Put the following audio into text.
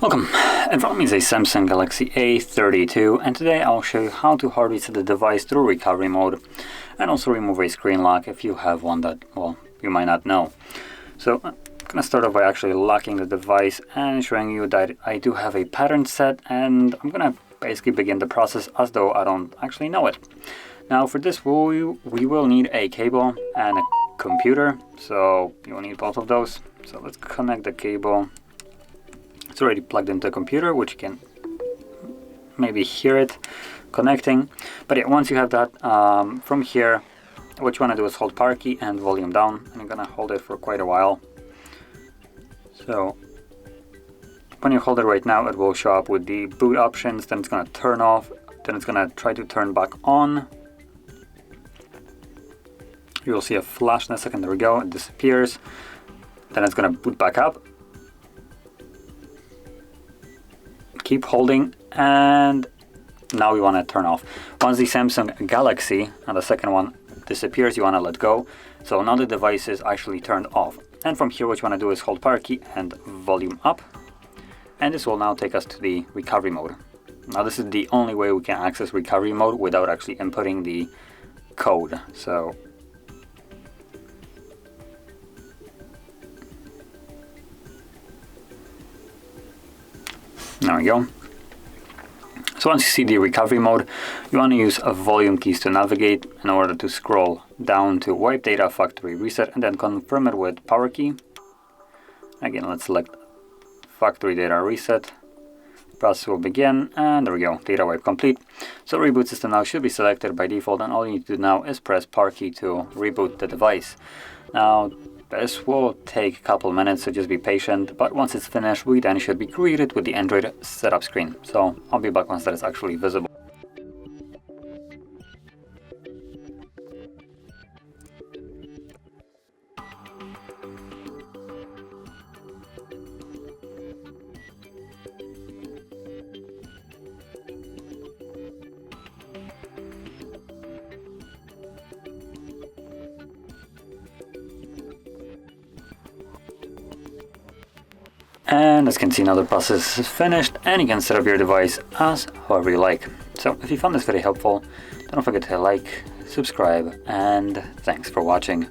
Welcome, in front of me is a Samsung Galaxy A32, and today I'll show you how to hard reset the device through recovery mode and also remove a screen lock if you have one that, well, you might not know. So I'm going to start off by actually locking the device and showing you that I do have a pattern set, and I'm going to basically begin the process as though I don't actually know it. Now for this we will need a cable and a computer, so you will need both of those. So let's connect the cable. It's already plugged into the computer, which you can maybe hear it connecting. But yeah, once you have that, from here, what you want to do is hold power key and volume down, and I'm gonna hold it for quite a while. So when you hold it right now, it will show up with the boot options, then it's gonna turn off, then it's gonna try to turn back on. You'll see a flash in a second, there we go, it disappears. Then it's gonna boot back up. Keep holding, and now we want to turn off. Once the Samsung Galaxy and the second one disappears, you want to let go. So now the device is actually turned off. And from here, what you want to do is hold power key and volume up. And this will now take us to the recovery mode. Now this is the only way we can access recovery mode without actually inputting the code. So there we go. So once you see the recovery mode, you want to use volume keys to navigate in order to scroll down to wipe data factory reset and then confirm it with power key. Again, let's select factory data reset. The process will begin, and there we go, data wipe complete. So reboot system now should be selected by default, and all you need to do now is press power key to reboot the device. Now this will take a couple minutes, so just be patient, but once it's finished, we then should be greeted with the Android setup screen. So I'll be back once that is actually visible. And as you can see, now the process is finished, and you can set up your device as however you like. So if you found this very helpful, don't forget to like, subscribe, and thanks for watching.